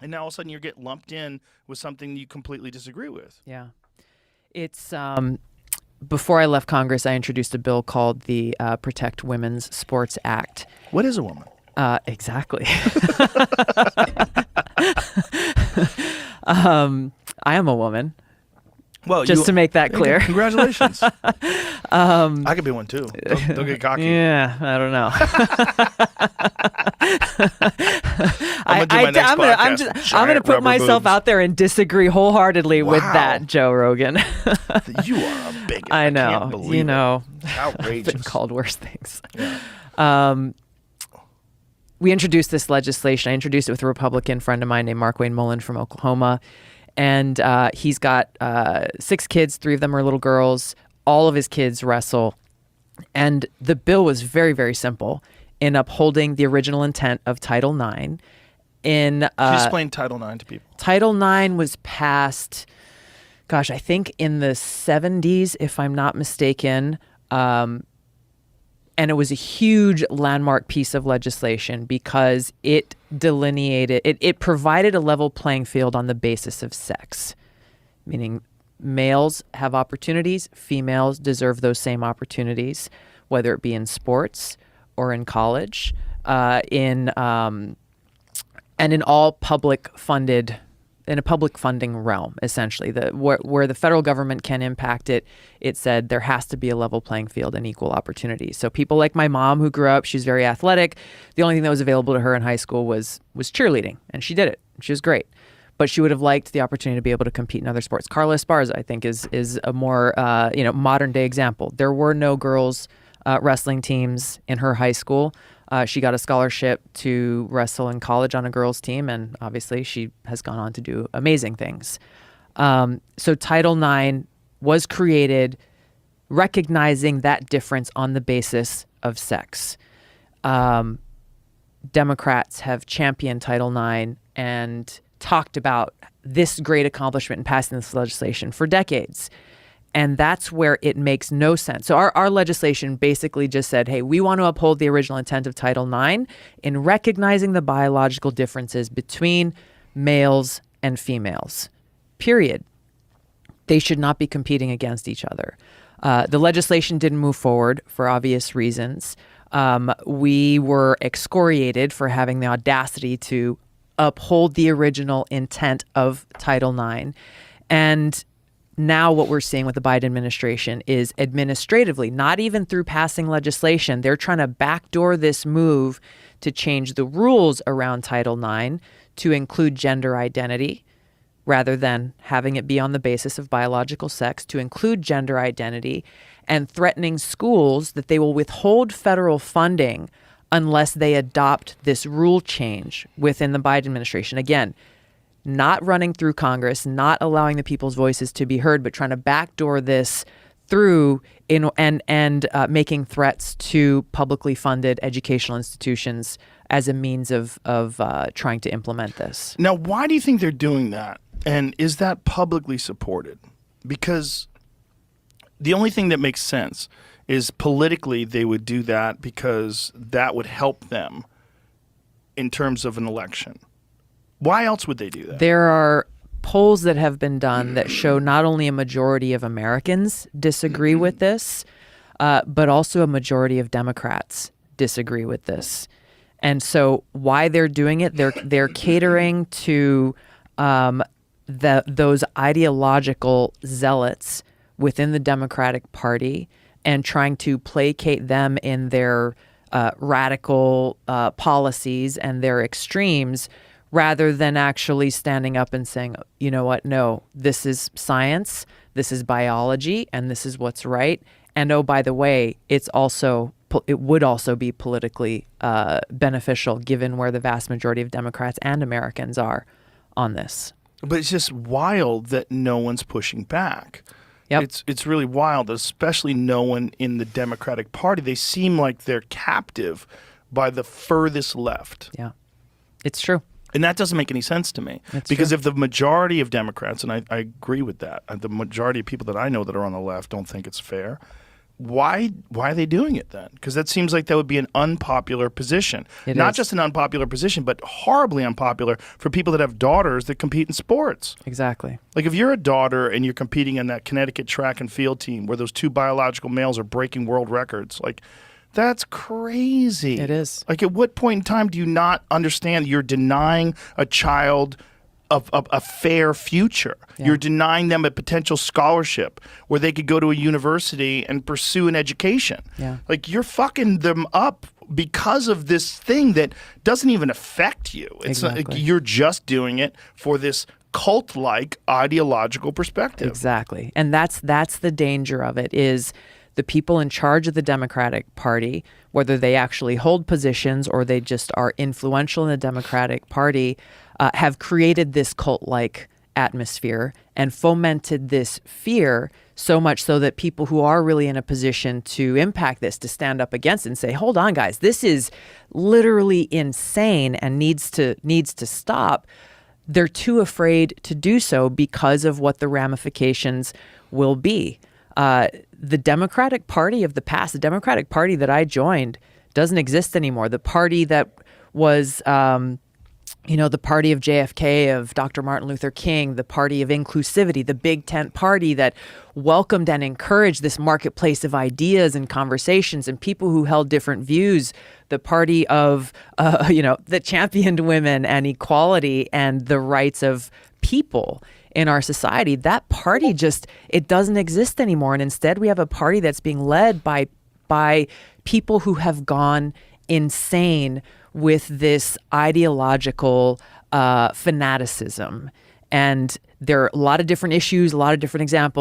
And now all of a sudden you get lumped in with something you completely disagree with. Yeah. It's before I left Congress, I introduced a bill called the Protect Women's Sports Act. What is a woman? Exactly. I am a woman. Well, just to make that clear. Congratulations. I could be one too. Don't get cocky. Yeah, I don't know. I'm going to put myself out there and disagree wholeheartedly with that, Joe Rogan. You are a bigot. I know. I can't believe it. Outrageous. I've been called worse things. Yeah. We introduced this legislation. I introduced it with a Republican friend of mine named Mark Wayne Mullen from Oklahoma. And he's got 6 kids. 3 of them are little girls. All of his kids wrestle. And the bill was very, very simple in upholding the original intent of Title IX. Can you explain Title IX to people? Title IX was passed, I think in the 70s, if I'm not mistaken. And it was a huge landmark piece of legislation because it delineated, it provided a level playing field on the basis of sex, meaning males have opportunities, females deserve those same opportunities, whether it be in sports or in college, and in all in a public funding realm, essentially, where the federal government can impact it. It said there has to be a level playing field and equal opportunity. So people like my mom, who grew up, she's very athletic. The only thing that was available to her in high school was cheerleading, and she did it. She was great, but she would have liked the opportunity to be able to compete in other sports. Carla Esparza, I think, is a more modern day example. There were no girls wrestling teams in her high school. She got a scholarship to wrestle in college on a girls' team, and obviously she has gone on to do amazing things. So Title IX was created recognizing that difference on the basis of sex. Democrats have championed Title IX and talked about this great accomplishment in passing this legislation for decades. And that's where it makes no sense. So our legislation basically just said, hey, we want to uphold the original intent of Title IX in recognizing the biological differences between males and females, period. They should not be competing against each other. The legislation didn't move forward for obvious reasons. We were excoriated for having the audacity to uphold the original intent of Title IX. And now what we're seeing with the Biden administration is administratively, not even through passing legislation, they're trying to backdoor this move to change the rules around Title IX to include gender identity rather than having it be on the basis of biological sex, to include gender identity, and threatening schools that they will withhold federal funding unless they adopt this rule change within the Biden administration. Again, not running through Congress, not allowing the people's voices to be heard, but trying to backdoor this through and making threats to publicly funded educational institutions as a means of trying to implement this. Now, why do you think they're doing that? And is that publicly supported? Because the only thing that makes sense is politically they would do that because that would help them in terms of an election. Why else would they do that? There are polls that have been done that show not only a majority of Americans disagree with this, but also a majority of Democrats disagree with this. And so why they're doing it, they're catering to those ideological zealots within the Democratic Party and trying to placate them in their radical policies and their extremes, rather than actually standing up and saying, you know what, no, this is science, this is biology, and this is what's right. And oh, by the way, it would also be politically beneficial given where the vast majority of Democrats and Americans are on this. But it's just wild that no one's pushing back. Yep. It's really wild, especially no one in the Democratic Party. They seem like they're captive by the furthest left. Yeah, it's true. And that doesn't make any sense to me. That's because true. If the majority of Democrats, and I agree with that, the majority of people that I know that are on the left don't think it's fair, why are they doing it then? Because that seems like that would be an unpopular position. Not just an unpopular position, but horribly unpopular for people that have daughters that compete in sports. Exactly. Like if you're a daughter and you're competing in that Connecticut track and field team where those two biological males are breaking world records, like that's crazy. It is. Like at what point in time do you not understand you're denying a child of a fair future? Yeah. You're denying them a potential scholarship where they could go to a university and pursue an education. Yeah. Like you're fucking them up because of this thing that doesn't even affect you. It's not, Exactly. you're just doing it for this cult-like ideological perspective. Exactly. And that's the danger of it, is the people in charge of the Democratic Party, whether they actually hold positions or they just are influential in the Democratic Party, have created this cult-like atmosphere and fomented this fear so much so that people who are really in a position to impact this, to stand up against it and say, hold on, guys, this is literally insane and needs to stop. They're too afraid to do so because of what the ramifications will be. The Democratic Party of the past, the Democratic Party that I joined, doesn't exist anymore. The party that was, the party of JFK, of Dr. Martin Luther King, the party of inclusivity, the Big Tent party that welcomed and encouraged this marketplace of ideas and conversations and people who held different views, the party of, that championed women and equality and the rights of people in our society. That party it doesn't exist anymore. And instead we have a party that's being led by people who have gone insane with this ideological fanaticism. And there are a lot of different issues, a lot of different examples.